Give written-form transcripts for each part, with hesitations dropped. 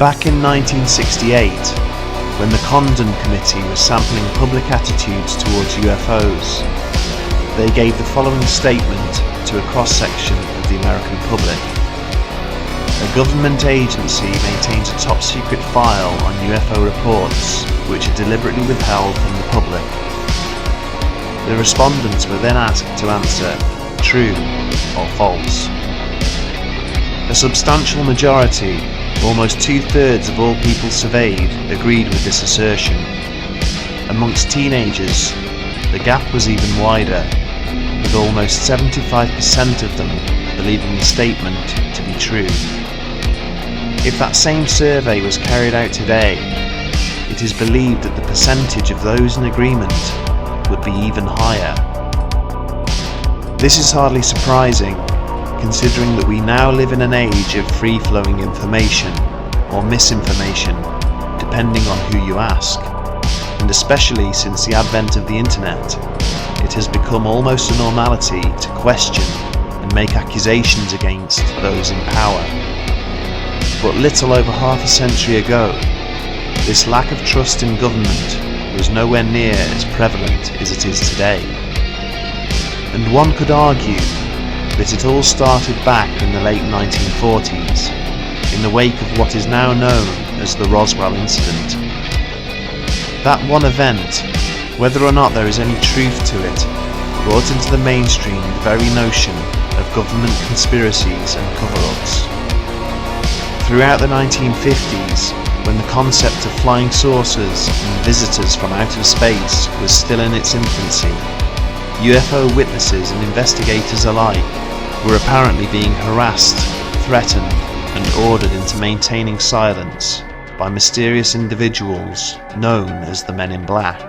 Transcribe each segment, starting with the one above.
Back in 1968, when the Condon Committee was sampling public attitudes towards UFOs, they gave the following statement to a cross-section of the American public. A government agency maintains a top-secret file on UFO reports which are deliberately withheld from the public. The respondents were then asked to answer true or false. A substantial majority, almost 2/3 of all people surveyed, agreed with this assertion. Amongst teenagers, the gap was even wider, with almost 75% of them believing the statement to be true. If that same survey was carried out today, it is believed that the percentage of those in agreement would be even higher. This is hardly surprising, considering that we now live in an age of free-flowing information, or misinformation, depending on who you ask, and especially since the advent of the internet, it has become almost a normality to question and make accusations against those in power. But little over half a century ago, this lack of trust in government was nowhere near as prevalent as it is today. And one could argue that it all started back in the late 1940s, in the wake of what is now known as the Roswell incident. That one event, whether or not there is any truth to it, brought into the mainstream the very notion of government conspiracies and cover-ups. Throughout the 1950s, when the concept of flying saucers and visitors from outer space was still in its infancy, UFO witnesses and investigators alike were apparently being harassed, threatened, and ordered into maintaining silence by mysterious individuals known as the Men in Black.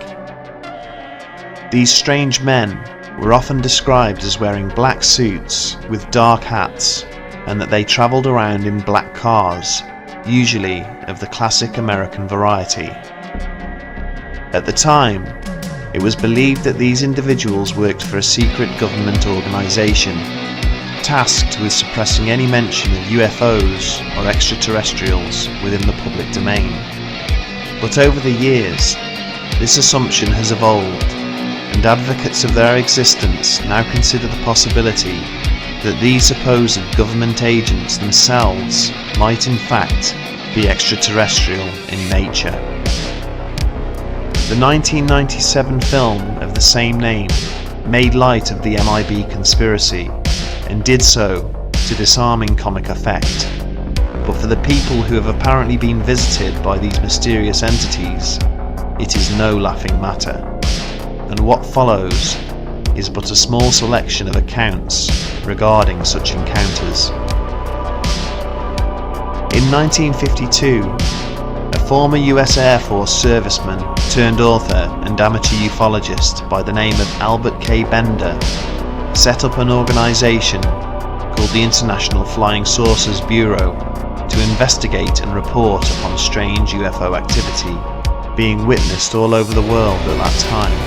These strange men were often described as wearing black suits with dark hats, and that they travelled around in black cars, usually of the classic American variety. At the time, it was believed that these individuals worked for a secret government organisation, tasked with suppressing any mention of UFOs or extraterrestrials within the public domain. But over the years, this assumption has evolved, and advocates of their existence now consider the possibility that these supposed government agents themselves might in fact be extraterrestrial in nature. The 1997 film of the same name made light of the MIB conspiracy, and did so to disarming comic effect. But for the people who have apparently been visited by these mysterious entities, it is no laughing matter, and what follows is but a small selection of accounts regarding such encounters. In 1952, a former US Air Force serviceman turned author and amateur ufologist by the name of Albert K. Bender set up an organisation called the International Flying Saucers Bureau to investigate and report upon strange UFO activity being witnessed all over the world at that time.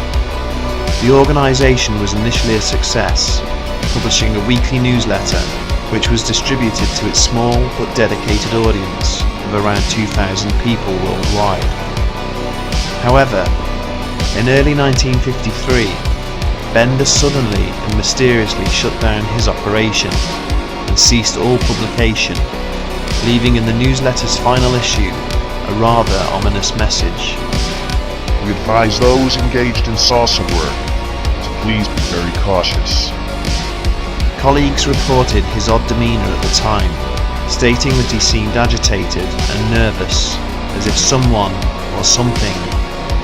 The organisation was initially a success, publishing a weekly newsletter which was distributed to its small but dedicated audience of around 2,000 people worldwide. However, in early 1953, Bender suddenly and mysteriously shut down his operation and ceased all publication, leaving in the newsletter's final issue a rather ominous message. We advise those engaged in saucer work to please be very cautious. Colleagues reported his odd demeanour at the time, stating that he seemed agitated and nervous, as if someone or something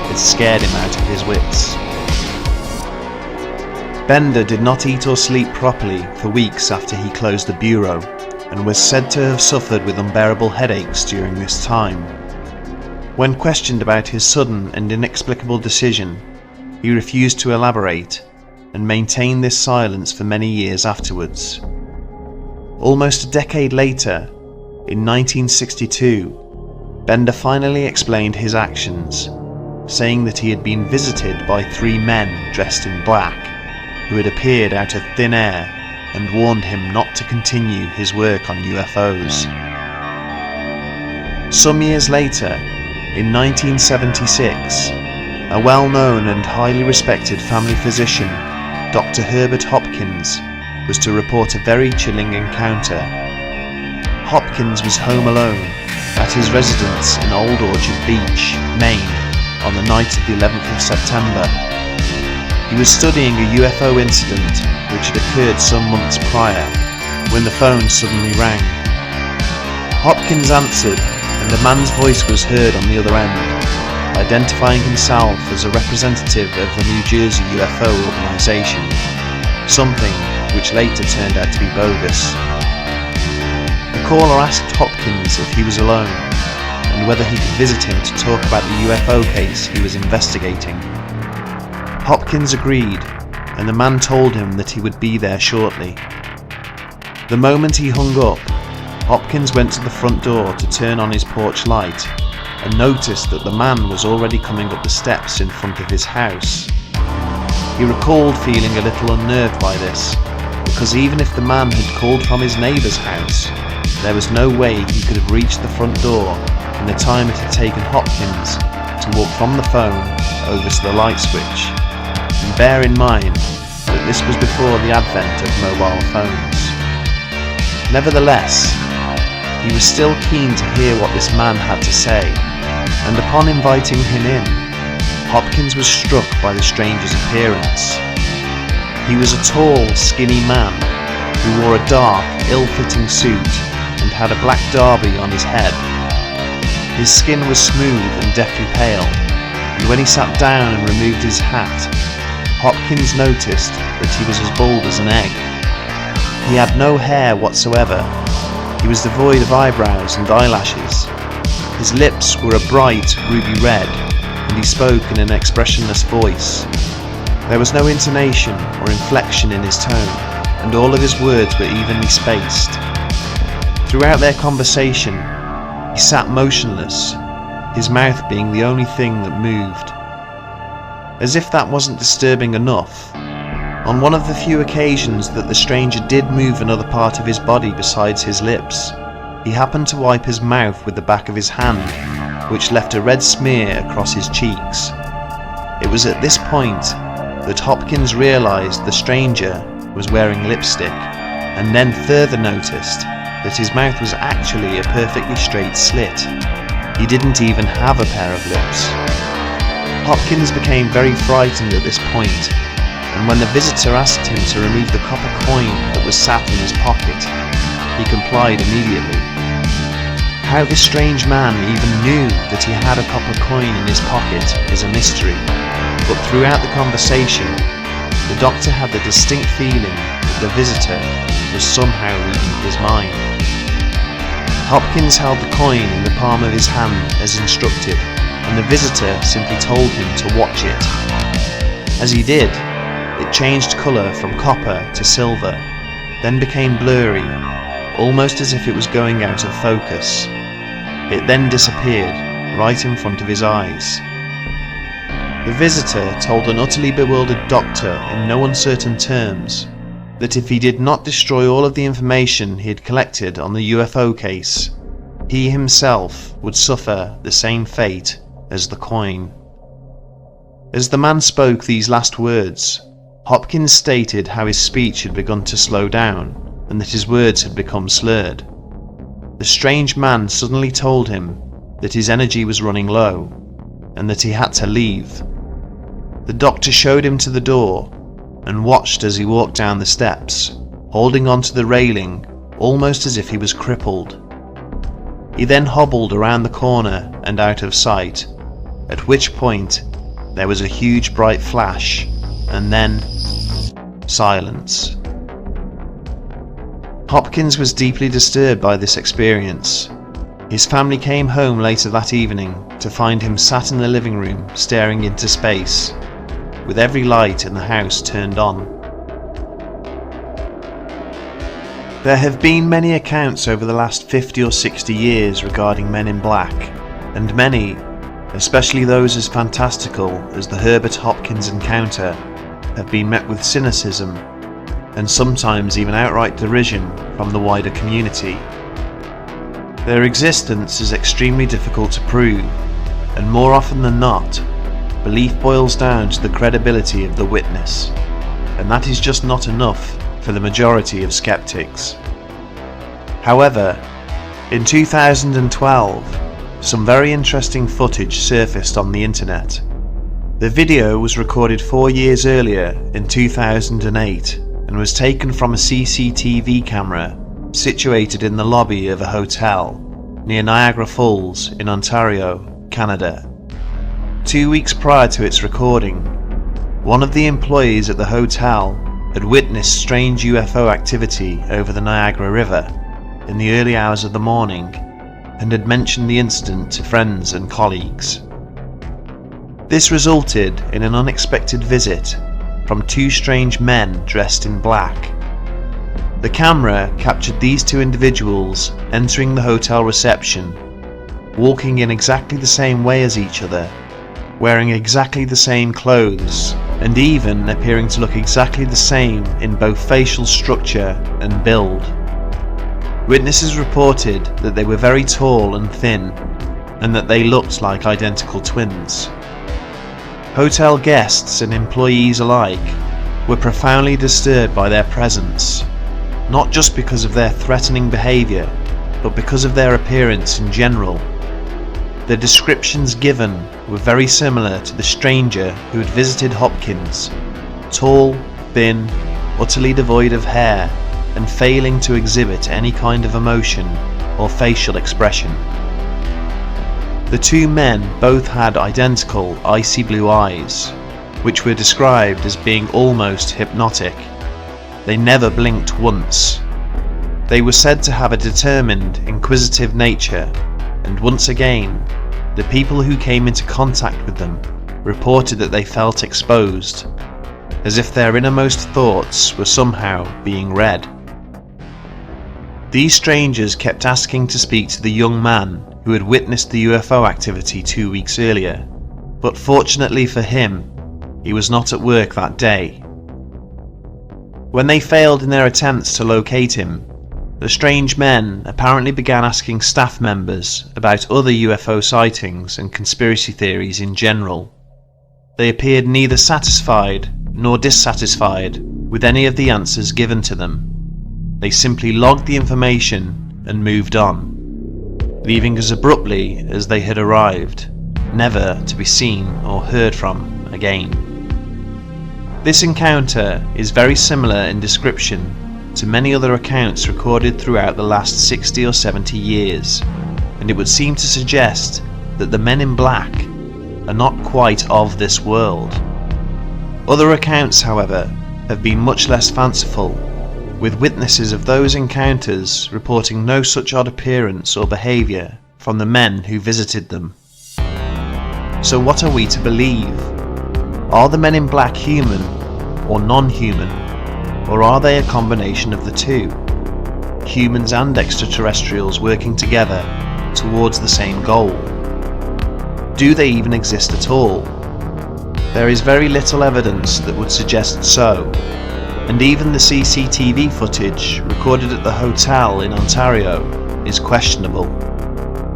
had scared him out of his wits. Bender did not eat or sleep properly for weeks after he closed the bureau, and was said to have suffered with unbearable headaches during this time. When questioned about his sudden and inexplicable decision, he refused to elaborate, and maintained this silence for many years afterwards. Almost a decade later, in 1962, Bender finally explained his actions, saying that he had been visited by 3 men dressed in black, who had appeared out of thin air and warned him not to continue his work on UFOs. Some years later, in 1976, a well-known and highly respected family physician, Dr. Herbert Hopkins, was to report a very chilling encounter. Hopkins was home alone at his residence in Old Orchard Beach, Maine, on the night of the 11th of September. He was studying a UFO incident which had occurred some months prior, when the phone suddenly rang. Hopkins answered, and a man's voice was heard on the other end, identifying himself as a representative of the New Jersey UFO organization, something which later turned out to be bogus. The caller asked Hopkins if he was alone, and whether he could visit him to talk about the UFO case he was investigating. Hopkins agreed, and the man told him that he would be there shortly. The moment he hung up, Hopkins went to the front door to turn on his porch light and noticed that the man was already coming up the steps in front of his house. He recalled feeling a little unnerved by this, because even if the man had called from his neighbour's house, there was no way he could have reached the front door in the time it had taken Hopkins to walk from the phone over to the light switch. And bear in mind that this was before the advent of mobile phones. Nevertheless, he was still keen to hear what this man had to say, and upon inviting him in, Hopkins was struck by the stranger's appearance. He was a tall, skinny man who wore a dark, ill-fitting suit and had a black derby on his head. His skin was smooth and deathly pale, and when he sat down and removed his hat, Hopkins noticed that he was as bald as an egg. He had no hair whatsoever. He was devoid of eyebrows and eyelashes. His lips were a bright ruby red, and he spoke in an expressionless voice. There was no intonation or inflection in his tone, and all of his words were evenly spaced. Throughout their conversation, he sat motionless, his mouth being the only thing that moved. As if that wasn't disturbing enough, on one of the few occasions that the stranger did move another part of his body besides his lips, he happened to wipe his mouth with the back of his hand, which left a red smear across his cheeks. It was at this point that Hopkins realised the stranger was wearing lipstick, and then further noticed that his mouth was actually a perfectly straight slit. He didn't even have a pair of lips. Hopkins became very frightened at this point, and when the visitor asked him to remove the copper coin that was sat in his pocket, he complied immediately. How this strange man even knew that he had a copper coin in his pocket is a mystery, but throughout the conversation, the doctor had the distinct feeling that the visitor was somehow reading his mind. Hopkins held the coin in the palm of his hand as instructed, and the visitor simply told him to watch it. As he did, it changed colour from copper to silver, then became blurry, almost as if it was going out of focus. It then disappeared, right in front of his eyes. The visitor told an utterly bewildered doctor in no uncertain terms that if he did not destroy all of the information he had collected on the UFO case, he himself would suffer the same fate as the coin. As the man spoke these last words, Hopkins stated how his speech had begun to slow down and that his words had become slurred. The strange man suddenly told him that his energy was running low and that he had to leave. The doctor showed him to the door and watched as he walked down the steps, holding onto the railing almost as if he was crippled. He then hobbled around the corner and out of sight, at which point there was a huge bright flash, and then silence. Hopkins was deeply disturbed by this experience. His family came home later that evening to find him sat in the living room staring into space, with every light in the house turned on. There have been many accounts over the last 50 or 60 years regarding men in black, and many, especially those as fantastical as the Herbert Hopkins encounter, have been met with cynicism and sometimes even outright derision from the wider community. Their existence is extremely difficult to prove, and more often than not, belief boils down to the credibility of the witness, and that is just not enough for the majority of skeptics. However, in 2012, some very interesting footage surfaced on the internet. The video was recorded 4 years earlier in 2008 and was taken from a CCTV camera situated in the lobby of a hotel near Niagara Falls in Ontario, Canada. 2 weeks prior to its recording, one of the employees at the hotel had witnessed strange UFO activity over the Niagara River in the early hours of the morning and had mentioned the incident to friends and colleagues. This resulted in an unexpected visit from 2 strange men dressed in black. The camera captured these 2 individuals entering the hotel reception, walking in exactly the same way as each other, wearing exactly the same clothes, and even appearing to look exactly the same in both facial structure and build. Witnesses reported that they were very tall and thin, and that they looked like identical twins. Hotel guests and employees alike were profoundly disturbed by their presence, not just because of their threatening behaviour, but because of their appearance in general. The descriptions given were very similar to the stranger who had visited Hopkins: tall, thin, utterly devoid of hair, and failing to exhibit any kind of emotion or facial expression. The 2 men both had identical icy blue eyes, which were described as being almost hypnotic. They never blinked once. They were said to have a determined, inquisitive nature, and once again, the people who came into contact with them reported that they felt exposed, as if their innermost thoughts were somehow being read. These strangers kept asking to speak to the young man who had witnessed the UFO activity 2 weeks earlier, but fortunately for him, he was not at work that day. When they failed in their attempts to locate him, the strange men apparently began asking staff members about other UFO sightings and conspiracy theories in general. They appeared neither satisfied nor dissatisfied with any of the answers given to them. They simply logged the information and moved on, leaving as abruptly as they had arrived, never to be seen or heard from again. This encounter is very similar in description to many other accounts recorded throughout the last 60 or 70 years, and it would seem to suggest that the men in black are not quite of this world. Other accounts, however, have been much less fanciful, with witnesses of those encounters reporting no such odd appearance or behaviour from the men who visited them. So what are we to believe? Are the men in black human or non-human, or are they a combination of the two? Humans and extraterrestrials working together towards the same goal? Do they even exist at all? There is very little evidence that would suggest so, and even the CCTV footage recorded at the hotel in Ontario is questionable.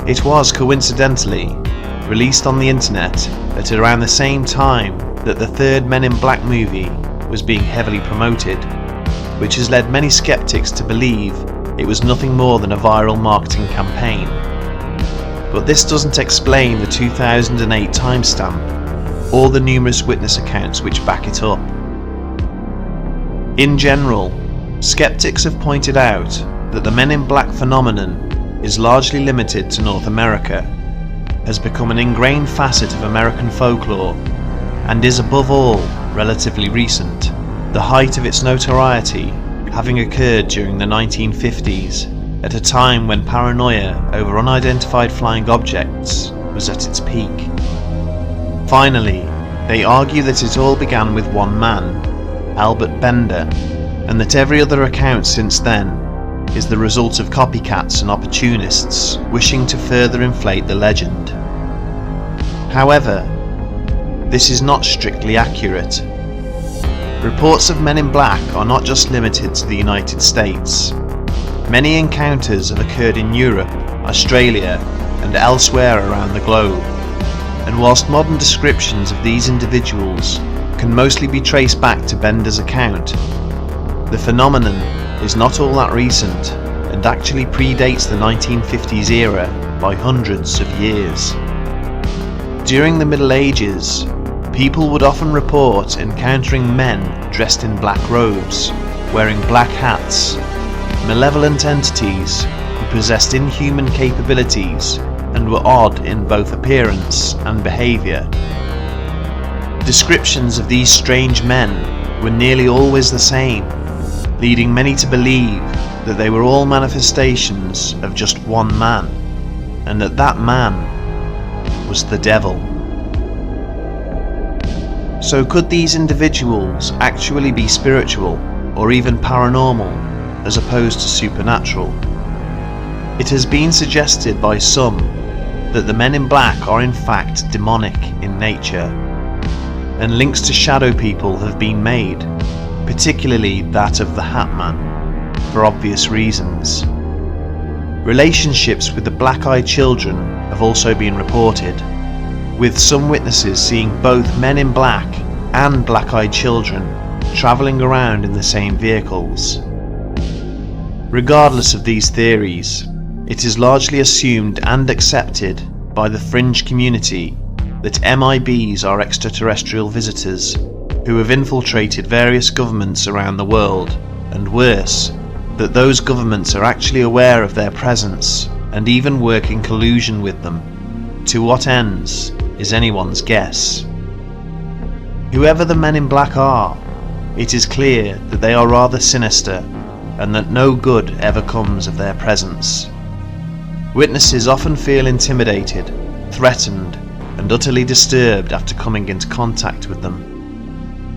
It was coincidentally released on the internet at around the same time that the third Men in Black movie was being heavily promoted, which has led many skeptics to believe it was nothing more than a viral marketing campaign. But this doesn't explain the 2008 timestamp or the numerous witness accounts which back it up. In general, skeptics have pointed out that the Men in Black phenomenon is largely limited to North America, has become an ingrained facet of American folklore, and is above all relatively recent, the height of its notoriety having occurred during the 1950s, at a time when paranoia over unidentified flying objects was at its peak. Finally, they argue that it all began with one man, Albert Bender, and that every other account since then is the result of copycats and opportunists wishing to further inflate the legend. However, this is not strictly accurate. Reports of Men in Black are not just limited to the United States. Many encounters have occurred in Europe Australia, and elsewhere around the globe. And whilst modern descriptions of these individuals can mostly be traced back to Bender's account, the phenomenon is not all that recent and actually predates the 1950s era by hundreds of years. During the Middle Ages, people would often report encountering men dressed in black robes, wearing black hats, malevolent entities who possessed inhuman capabilities and were odd in both appearance and behaviour. Descriptions of these strange men were nearly always the same, leading many to believe that they were all manifestations of just one man, and that man was the devil. So could these individuals actually be spiritual or even paranormal as opposed to supernatural? It has been suggested by some that the men in black are in fact demonic in nature, and links to shadow people have been made, particularly that of the Hat Man, for obvious reasons. Relationships with the black-eyed children have also been reported, with some witnesses seeing both men in black and black-eyed children travelling around in the same vehicles. Regardless of these theories, it is largely assumed and accepted by the fringe community that MIBs are extraterrestrial visitors who have infiltrated various governments around the world, and worse, that those governments are actually aware of their presence and even work in collusion with them. To what ends is anyone's guess. Whoever the men in black are, it is clear that they are rather sinister and that no good ever comes of their presence. Witnesses often feel intimidated, threatened, and utterly disturbed after coming into contact with them.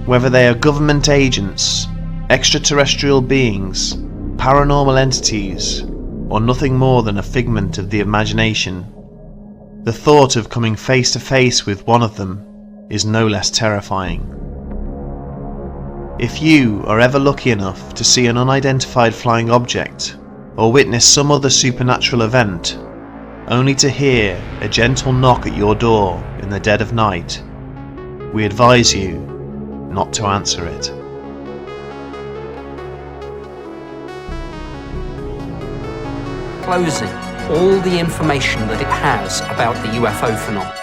Whether they are government agents, extraterrestrial beings, paranormal entities, or nothing more than a figment of the imagination, the thought of coming face to face with one of them is no less terrifying. If you are ever lucky enough to see an unidentified flying object or witness some other supernatural event, only to hear a gentle knock at your door in the dead of night, we advise you not to answer it. Closing all the information that it has about the UFO phenomenon.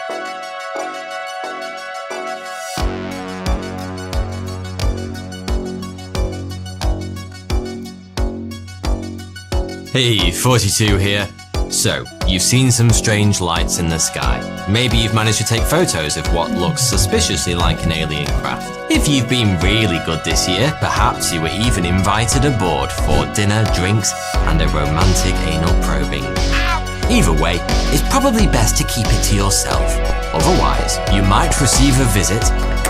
Hey, 42 here. So, you've seen some strange lights in the sky. Maybe you've managed to take photos of what looks suspiciously like an alien craft. If you've been really good this year, perhaps you were even invited aboard for dinner, drinks, and a romantic anal probing. Either way, it's probably best to keep it to yourself. Otherwise, you might receive a visit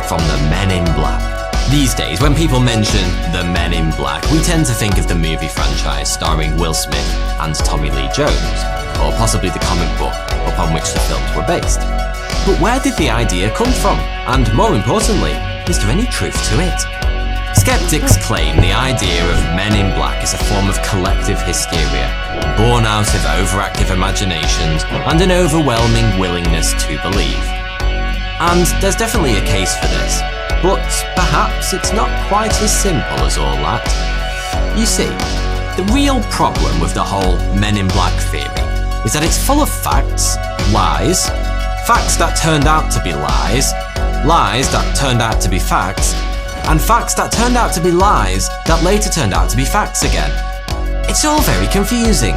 from the Men in Black. These days, when people mention the Men in Black, we tend to think of the movie franchise starring Will Smith and Tommy Lee Jones, or possibly the comic book upon which the films were based. But where did the idea come from? And more importantly, is there any truth to it? Skeptics claim the idea of Men in Black is a form of collective hysteria, born out of overactive imaginations and an overwhelming willingness to believe. And there's definitely a case for this. But perhaps it's not quite as simple as all that. You see, the real problem with the whole Men in Black theory is that it's full of facts, lies, facts that turned out to be lies, lies that turned out to be facts, and facts that turned out to be lies that later turned out to be facts again. It's all very confusing.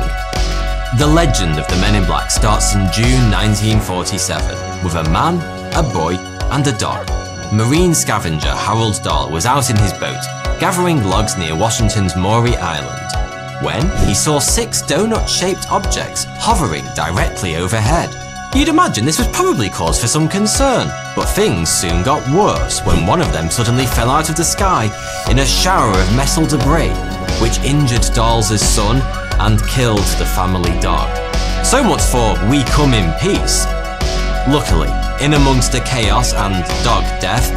The legend of the Men in Black starts in June 1947 with a man, a boy, and a dog. Marine scavenger Harold Dahl was out in his boat, gathering logs near Washington's Maury Island, when he saw 6 donut-shaped objects hovering directly overhead. You'd imagine this was probably cause for some concern, but things soon got worse when one of them suddenly fell out of the sky in a shower of metal debris, which injured Dahl's son and killed the family dog. So much for "we come in peace." Luckily, in amongst the chaos and dog death,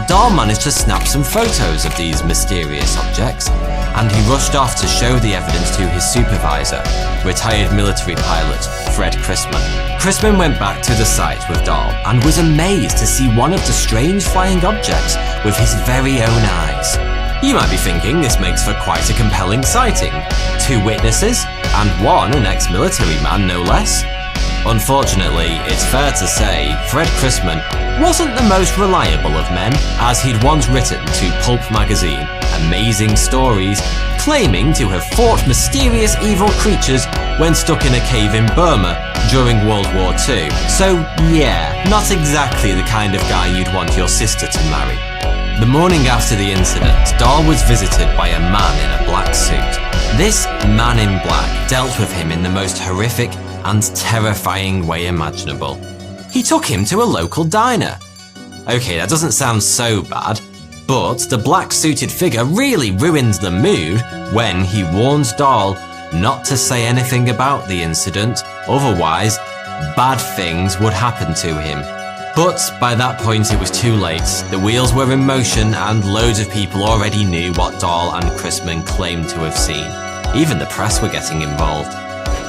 Dahl managed to snap some photos of these mysterious objects, and he rushed off to show the evidence to his supervisor, retired military pilot Fred Chrisman. Chrisman went back to the site with Dahl and was amazed to see one of the strange flying objects with his very own eyes. You might be thinking this makes for quite a compelling sighting. 2 witnesses, and one an ex-military man no less. Unfortunately, it's fair to say Fred Chrisman wasn't the most reliable of men, as he'd once written to Pulp magazine amazing stories claiming to have fought mysterious evil creatures when stuck in a cave in Burma during World War II. So yeah, not exactly the kind of guy you'd want your sister to marry. The morning after the incident, Dahl was visited by a man in a black suit. This man in black dealt with him in the most horrific and terrifying way imaginable. He took him to a local diner. Okay, that doesn't sound so bad, but the black-suited figure really ruined the mood when he warned Dahl not to say anything about the incident, otherwise bad things would happen to him. But by that point it was too late. The wheels were in motion and loads of people already knew what Dahl and Chrisman claimed to have seen. Even the press were getting involved.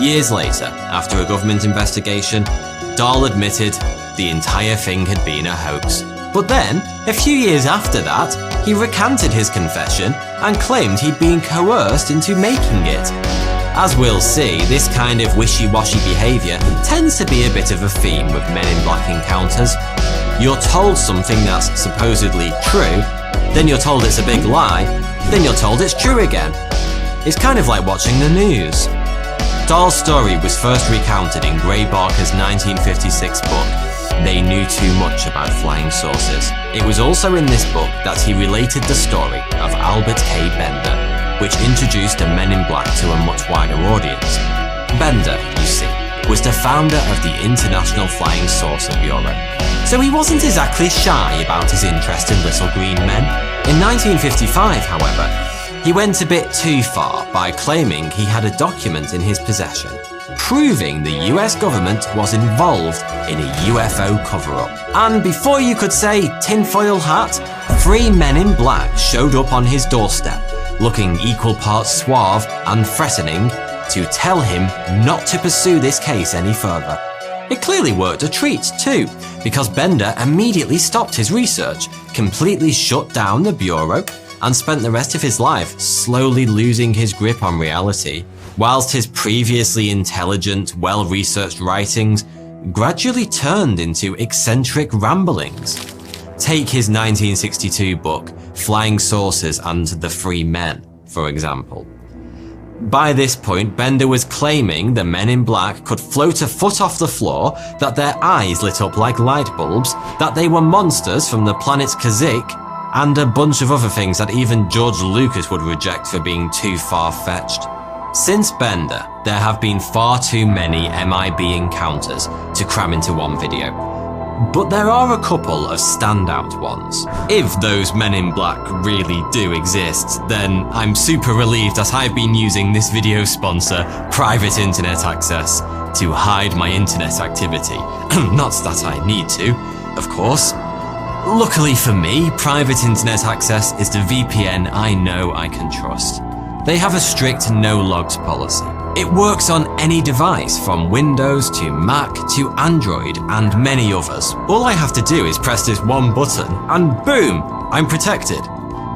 Years later, after a government investigation, Dahl admitted the entire thing had been a hoax. But then, a few years after that, he recanted his confession and claimed he'd been coerced into making it. As we'll see, this kind of wishy-washy behaviour tends to be a bit of a theme with Men in Black encounters. You're told something that's supposedly true, then you're told it's a big lie, then you're told it's true again. It's kind of like watching the news. Dahl's story was first recounted in Gray Barker's 1956 book, They Knew Too Much About Flying Saucers. It was also in this book that he related the story of Albert K. Bender, which introduced the Men in Black to a much wider audience. Bender, you see, was the founder of the International Flying Saucer Bureau, so he wasn't exactly shy about his interest in little green men. In 1955, however, he went a bit too far by claiming he had a document in his possession proving the US government was involved in a UFO cover-up. And before you could say tinfoil hat, 3 men in black showed up on his doorstep, looking equal parts suave and threatening to tell him not to pursue this case any further. It clearly worked a treat too, because Bender immediately stopped his research, completely shut down the Bureau, and spent the rest of his life slowly losing his grip on reality, whilst his previously intelligent, well-researched writings gradually turned into eccentric ramblings. Take his 1962 book, Flying Saucers and the Three Men, for example. By this point, Bender was claiming the Men in Black could float a foot off the floor, that their eyes lit up like light bulbs, that they were monsters from the planet Kashyyyk, and a bunch of other things that even George Lucas would reject for being too far-fetched. Since Bender, there have been far too many MIB encounters to cram into one video. But there are a couple of standout ones. If those Men in Black really do exist, then I'm super relieved that I've been using this video sponsor, Private Internet Access, to hide my internet activity. Not that I need to, of course. Luckily for me, Private Internet Access is the VPN I know I can trust. They have a strict no-logs policy. It works on any device from Windows to Mac to Android and many others. All I have to do is press this one button and boom, I'm protected.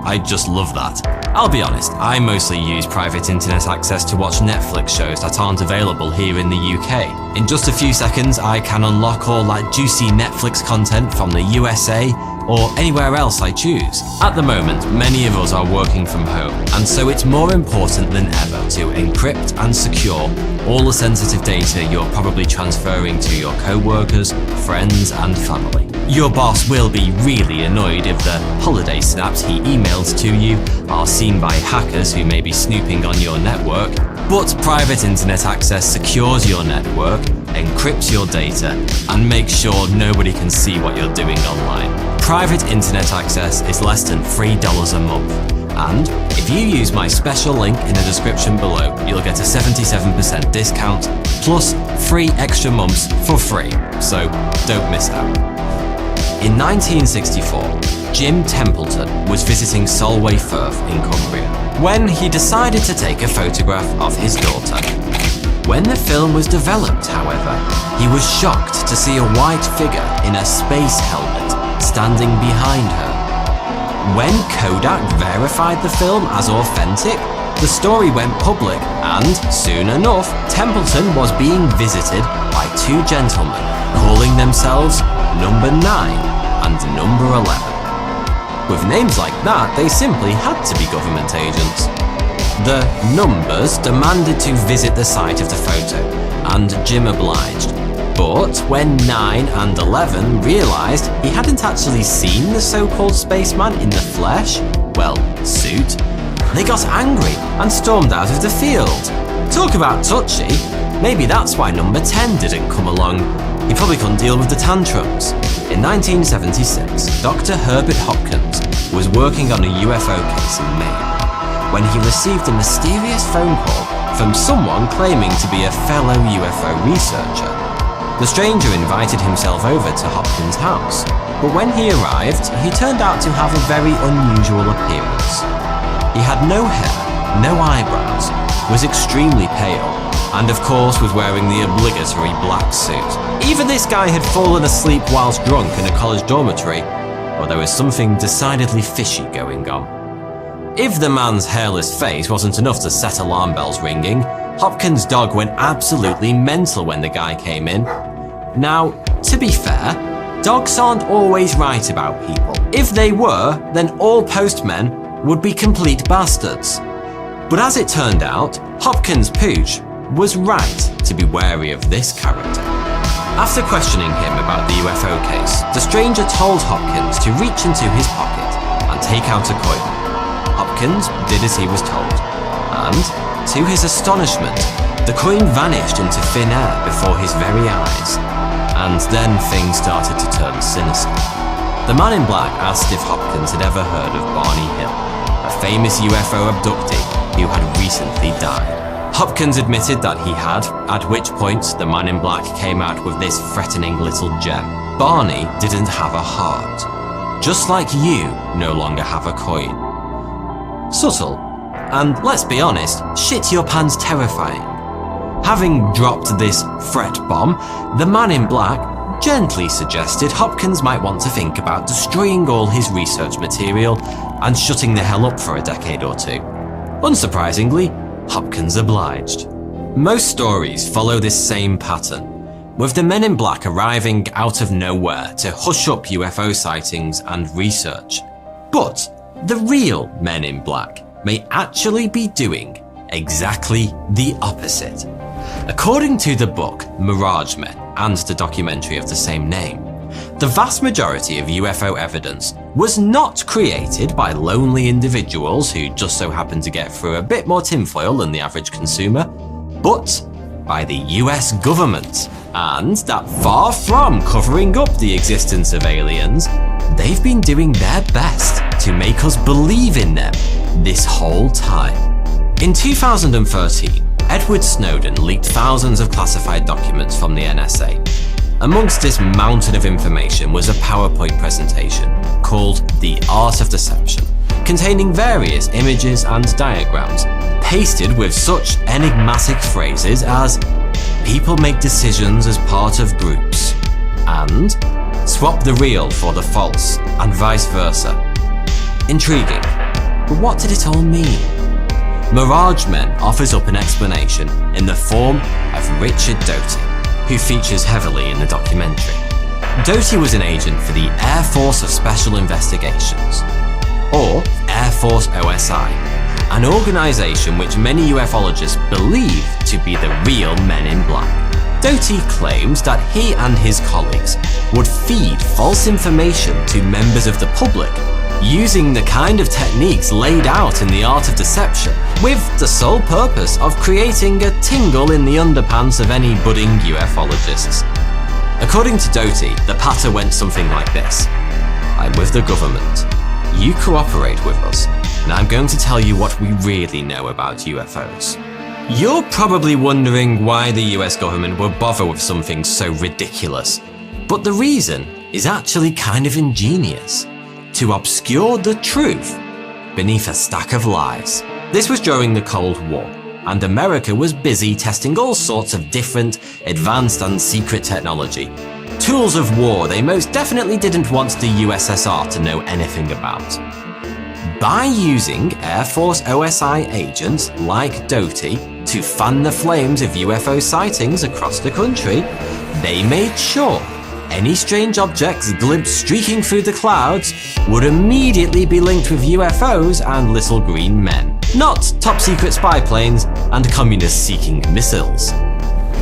I just love that. I'll be honest, I mostly use Private Internet Access to watch Netflix shows that aren't available here in the UK. In just a few seconds, I can unlock all that juicy Netflix content from the USA or anywhere else I choose. At the moment, many of us are working from home, and so it's more important than ever to encrypt and secure all the sensitive data you're probably transferring to your co-workers, friends, and family. Your boss will be really annoyed if the holiday snaps he emails to you are seen by hackers who may be snooping on your network, but Private Internet Access secures your network, encrypts your data, and makes sure nobody can see what you're doing online. Private Internet Access is less than $3 a month, and if you use my special link in the description below, you'll get a 77% discount, plus 3 extra months for free, so don't miss out. In 1964, Jim Templeton was visiting Solway Firth in Cumbria when he decided to take a photograph of his daughter. When the film was developed, however, he was shocked to see a white figure in a space helmet standing behind her. When Kodak verified the film as authentic, the story went public, and soon enough, Templeton was being visited by two gentlemen calling themselves Number 9 and Number 11. With names like that, they simply had to be government agents. The numbers demanded to visit the site of the photo, and Jim obliged. But when 9 and 11 realised he hadn't actually seen the so-called spaceman in the flesh, well, suit, they got angry and stormed out of the field. Talk about touchy, maybe that's why Number 10 didn't come along. He probably couldn't deal with the tantrums. In 1976, Dr. Herbert Hopkins was working on a UFO case in Maine when he received a mysterious phone call from someone claiming to be a fellow UFO researcher. The stranger invited himself over to Hopkins' house, but when he arrived, he turned out to have a very unusual appearance. He had no hair, no eyebrows, was extremely pale, and of course was wearing the obligatory black suit. Even this guy had fallen asleep whilst drunk in a college dormitory, or there was something decidedly fishy going on. If the man's hairless face wasn't enough to set alarm bells ringing, Hopkins' dog went absolutely mental when the guy came in. Now, to be fair, dogs aren't always right about people. If they were, then all postmen would be complete bastards. But as it turned out, Hopkins' pooch was right to be wary of this character. After questioning him about the UFO case, the stranger told Hopkins to reach into his pocket and take out a coin. Hopkins did as he was told, and, to his astonishment, the coin vanished into thin air before his very eyes. And then things started to turn sinister. The man in black asked if Hopkins had ever heard of Barney Hill, a famous UFO abductee who had recently died. Hopkins admitted that he had, at which point the man in black came out with this threatening little gem. Barney didn't have a heart, just like you no longer have a coin. Subtle, and let's be honest, shit your pants terrifying. Having dropped this threat bomb, the man in black gently suggested Hopkins might want to think about destroying all his research material and shutting the hell up for a decade or two. Unsurprisingly, Hopkins obliged. Most stories follow this same pattern, with the men in black arriving out of nowhere to hush up UFO sightings and research. But the real men in black may actually be doing exactly the opposite. According to the book Mirage Men and the documentary of the same name, the vast majority of UFO evidence was not created by lonely individuals who just so happened to get through a bit more tinfoil than the average consumer, but by the US government. And that far from covering up the existence of aliens, they've been doing their best to make us believe in them this whole time. In 2013, Edward Snowden leaked thousands of classified documents from the NSA. Amongst this mountain of information was a PowerPoint presentation called The Art of Deception, containing various images and diagrams, pasted with such enigmatic phrases as "people make decisions as part of groups" and "swap the real for the false" and vice versa. Intriguing, but what did it all mean? Mirage Men offers up an explanation in the form of Richard Doty, who features heavily in the documentary. Doty was an agent for the Air Force of Special Investigations, or Air Force OSI, an organization which many ufologists believe to be the real Men in Black. Doty claims that he and his colleagues would feed false information to members of the public using the kind of techniques laid out in The Art of Deception, with the sole purpose of creating a tingle in the underpants of any budding ufologists. According to Doty, the patter went something like this: "I'm with the government. You cooperate with us, and I'm going to tell you what we really know about UFOs." You're probably wondering why the US government would bother with something so ridiculous, but the reason is actually kind of ingenious. to obscure the truth beneath a stack of lies. This was during the Cold War, and America was busy testing all sorts of different, advanced and secret technology. Tools of war they most definitely didn't want the USSR to know anything about. By using Air Force OSI agents like Doty to fan the flames of UFO sightings across the country, they made sure any strange objects glimpsed streaking through the clouds would immediately be linked with UFOs and little green men, not top-secret spy planes and communist-seeking missiles.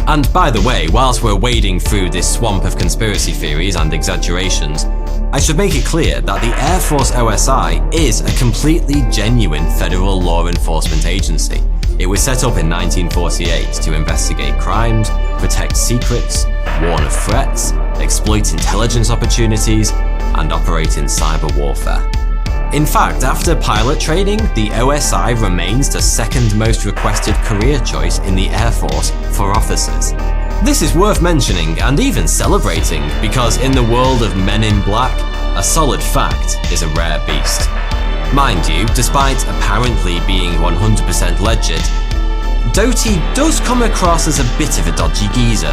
And by the way, whilst we're wading through this swamp of conspiracy theories and exaggerations, I should make it clear that the Air Force OSI is a completely genuine federal law enforcement agency. It was set up in 1948 to investigate crimes, protect secrets, warn of threats, exploit intelligence opportunities, and operate in cyber warfare. In fact, after pilot training, the OSI remains the second most requested career choice in the Air Force for officers. This is worth mentioning and even celebrating, because in the world of Men in Black, a solid fact is a rare beast. Mind you, despite apparently being 100% legit, Doty does come across as a bit of a dodgy geezer,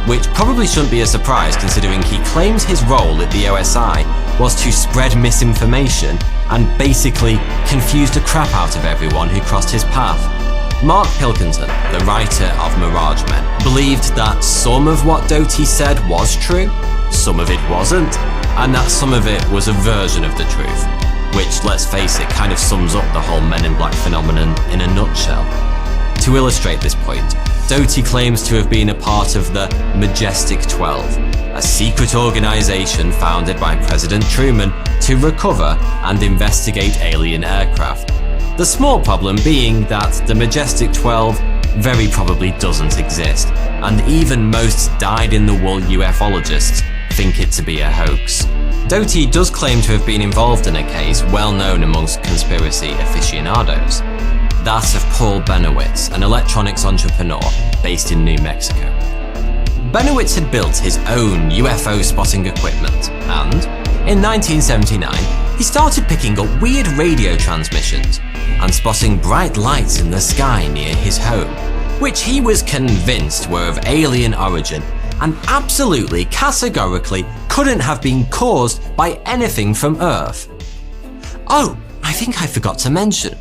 which probably shouldn't be a surprise considering he claims his role at the OSI was to spread misinformation and basically confuse the crap out of everyone who crossed his path. Mark Pilkington, the writer of Mirage Men, believed that some of what Doty said was true, some of it wasn't, and that some of it was a version of the truth, which, let's face it, kind of sums up the whole Men in Black phenomenon in a nutshell. To illustrate this point, Doty claims to have been a part of the Majestic 12, a secret organization founded by President Truman to recover and investigate alien aircraft. The small problem being that the Majestic 12 very probably doesn't exist, and even most dyed-in-the-wool ufologists think it to be a hoax. Doty does claim to have been involved in a case well known amongst conspiracy aficionados, that of Paul Benowitz, an electronics entrepreneur based in New Mexico. Benowitz had built his own UFO spotting equipment, and in 1979, he started picking up weird radio transmissions and spotting bright lights in the sky near his home, which he was convinced were of alien origin and absolutely categorically couldn't have been caused by anything from Earth. Oh, I think I forgot to mention,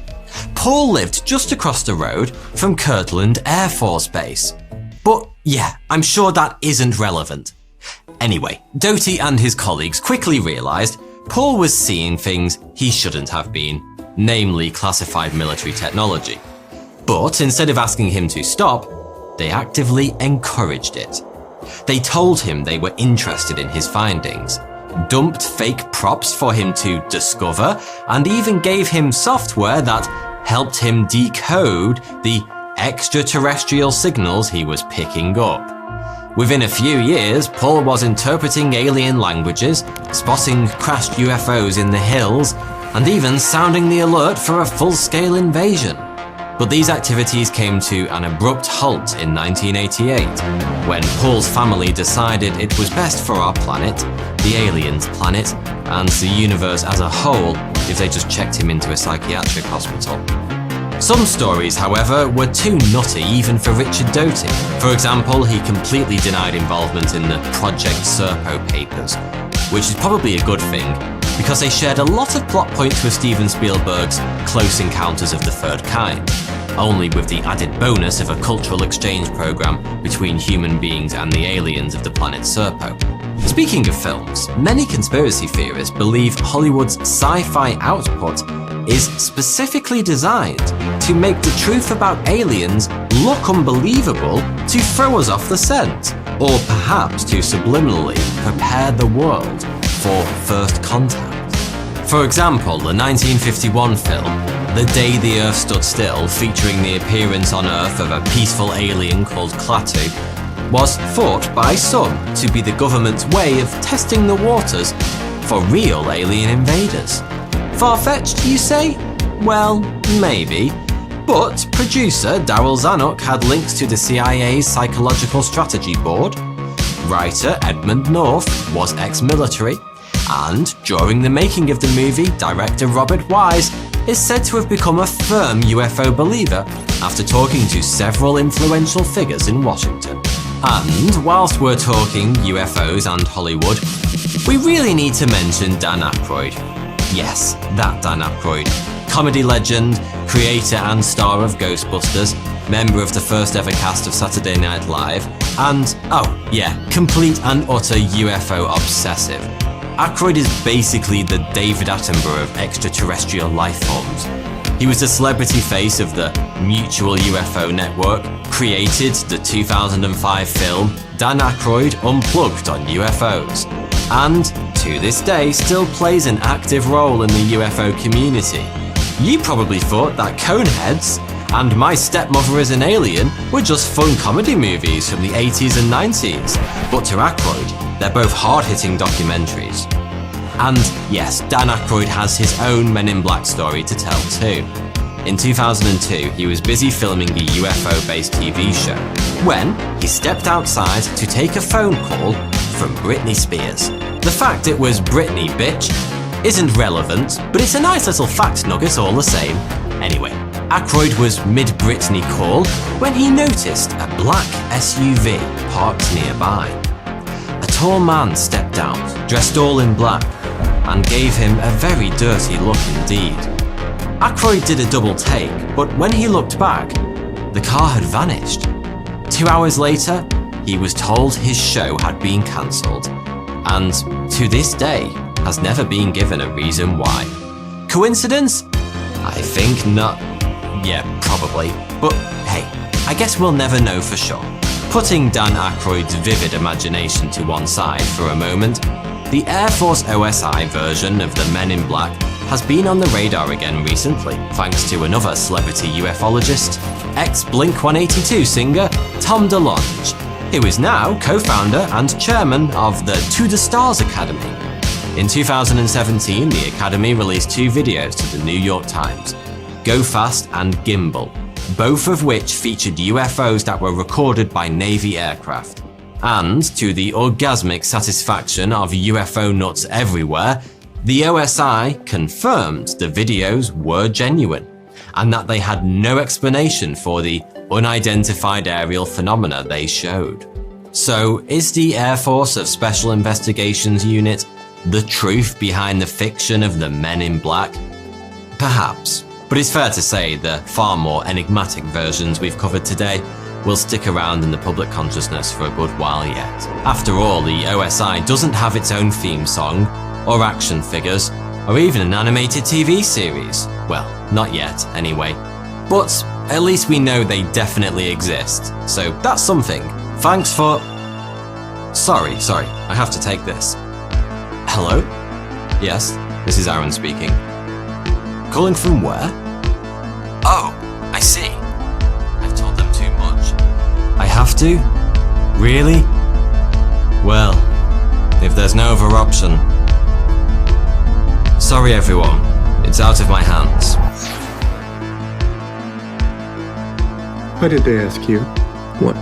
Paul lived just across the road from Kirtland Air Force Base. But yeah, I'm sure that isn't relevant. Anyway, Doty and his colleagues quickly realized Paul was seeing things he shouldn't have been, namely classified military technology. But instead of asking him to stop, they actively encouraged it. They told him they were interested in his findings, dumped fake props for him to discover, and even gave him software that helped him decode the extraterrestrial signals he was picking up. Within a few years, Paul was interpreting alien languages, spotting crashed UFOs in the hills, and even sounding the alert for a full-scale invasion. But these activities came to an abrupt halt in 1988, when Paul's family decided it was best for our planet, the aliens' planet, and the universe as a whole if they just checked him into a psychiatric hospital. Some stories, however, were too nutty even for Richard Doty. For example, he completely denied involvement in the Project Serpo papers, which is probably a good thing, because they shared a lot of plot points with Steven Spielberg's Close Encounters of the Third Kind, only with the added bonus of a cultural exchange program between human beings and the aliens of the planet Serpo. Speaking of films, many conspiracy theorists believe Hollywood's sci-fi output is specifically designed to make the truth about aliens look unbelievable to throw us off the scent, or perhaps to subliminally prepare the world for first contact. For example, the 1951 film, The Day the Earth Stood Still, featuring the appearance on Earth of a peaceful alien called Klaatu, was thought by some to be the government's way of testing the waters for real alien invaders. Far-fetched, you say? Well, maybe. But producer Daryl Zanuck had links to the CIA's Psychological Strategy Board. Writer Edmund North was ex-military. and during the making of the movie, director Robert Wise is said to have become a firm UFO believer after talking to several influential figures in Washington. And whilst we're talking UFOs and Hollywood, we really need to mention Dan Aykroyd. Yes, that Dan Aykroyd. Comedy legend, creator and star of Ghostbusters, member of the first ever cast of Saturday Night Live, and, oh yeah, complete and utter UFO obsessive. Aykroyd is basically the David Attenborough of extraterrestrial life forms. He was the celebrity face of the Mutual UFO Network, created the 2005 film Dan Aykroyd Unplugged on UFOs, and to this day still plays an active role in the UFO community. You probably thought that Coneheads and My Stepmother is an Alien were just fun comedy movies from the 80s and 90s, but to Aykroyd, they're both hard-hitting documentaries. And yes, Dan Aykroyd has his own Men in Black story to tell too. In 2002, he was busy filming a UFO-based TV show when he stepped outside to take a phone call from Britney Spears. The fact it was Britney, bitch, isn't relevant, but it's a nice little fact nugget all the same. Anyway, Aykroyd was mid-Britney call when he noticed a black SUV parked nearby. A tall man stepped out, dressed all in black, and gave him a very dirty look indeed. Aykroyd did a double take, but when he looked back, the car had vanished. 2 hours later, he was told his show had been cancelled, and to this day has never been given a reason why. Coincidence? I think not. Yeah, probably. But hey, I guess we'll never know for sure. Putting Dan Aykroyd's vivid imagination to one side for a moment, the Air Force OSI version of the Men in Black has been on the radar again recently, thanks to another celebrity ufologist, ex-Blink-182 singer Tom DeLonge, who is now co-founder and chairman of the To the Stars Academy. In 2017, the Academy released 2 videos to the New York Times, Go Fast and Gimbal, both of which featured UFOs that were recorded by Navy aircraft. And to the orgasmic satisfaction of UFO nuts everywhere, the OSI confirmed the videos were genuine, and that they had no explanation for the unidentified aerial phenomena they showed. So is the Air Force of Special Investigations Unit the truth behind the fiction of the Men in Black? Perhaps, but it's fair to say the far more enigmatic versions we've covered today will stick around in the public consciousness for a good while yet. After all, the OSI doesn't have its own theme song, or action figures, or even an animated TV series. Well, not yet, anyway. But at least we know they definitely exist, so that's something. Thanks for... Sorry, I have to take this. Hello? Yes, this is Aaron speaking. Calling from where? Oh, I see. I've told them too much. I have to? Really? Well, if there's no other option. Sorry everyone, it's out of my hands. What did they ask you? What?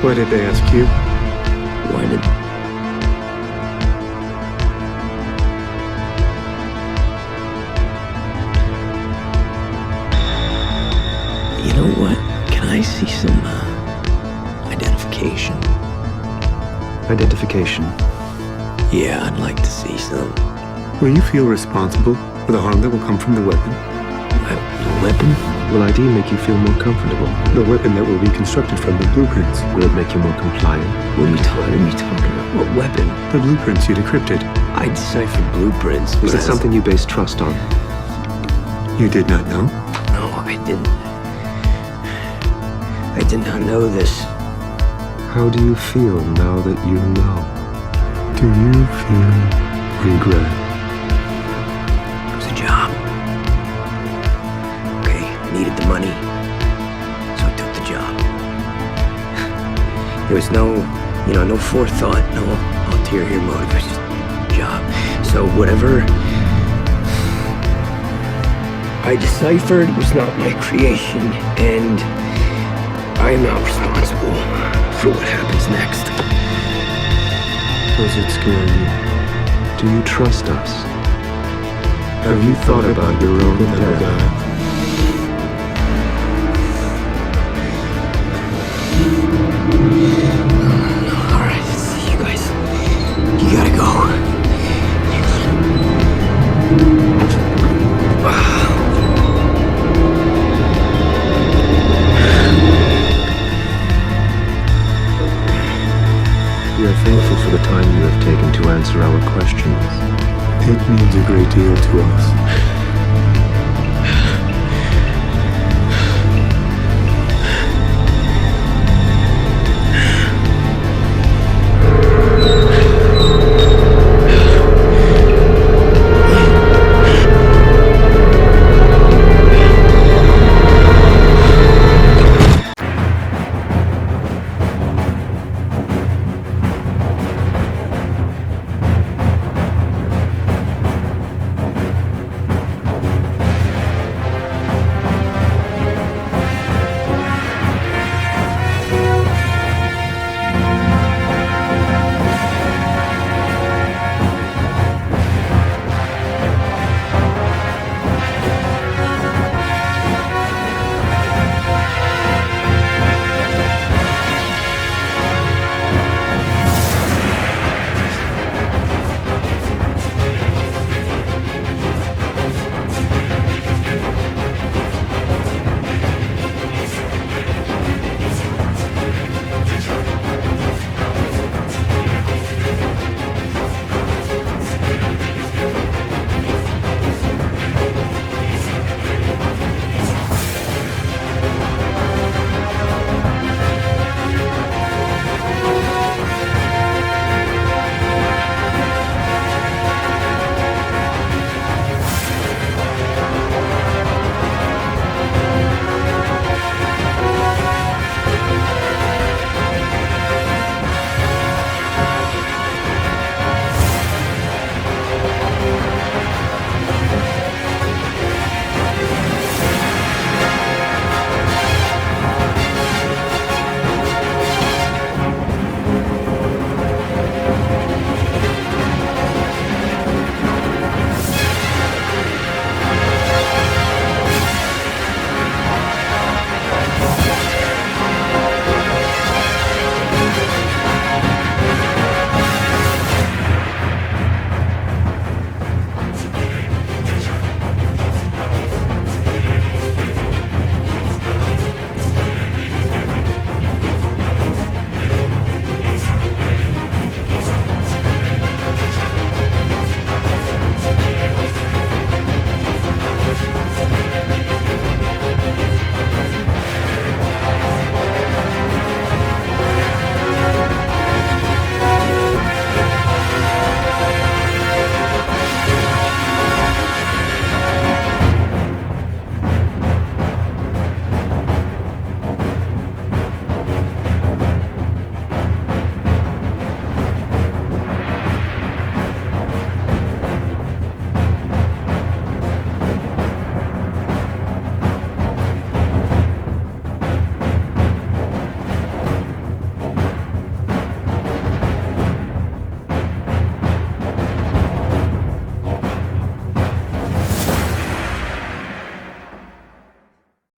What did they ask you? Why did... You know what? Can I see some, identification? Identification. Yeah, I'd like to see some. Will you feel responsible for the harm that will come from the weapon? The weapon? Will ID make you feel more comfortable? The weapon that will be constructed from the blueprints. Will it make you more compliant? What are you talking about? What weapon? The blueprints you decrypted. I deciphered blueprints. Was it something you based trust on? You did not know? No, I didn't. I did not know this. How do you feel now that you know? Do you feel regret? It was a job. Okay, I needed the money, so I took the job. There was no forethought, no ulterior motive. It was just a job. So whatever I deciphered was not my creation, and I am not responsible for what happens next. Does it scare you? Do you trust us? Have you thought about your own death? Alright, you guys. You gotta go. We are thankful for the time you have taken to answer our questions. It means a great deal to us.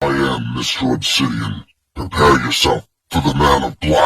I am Mr. Obsidian. Prepare yourself for the Man of Black.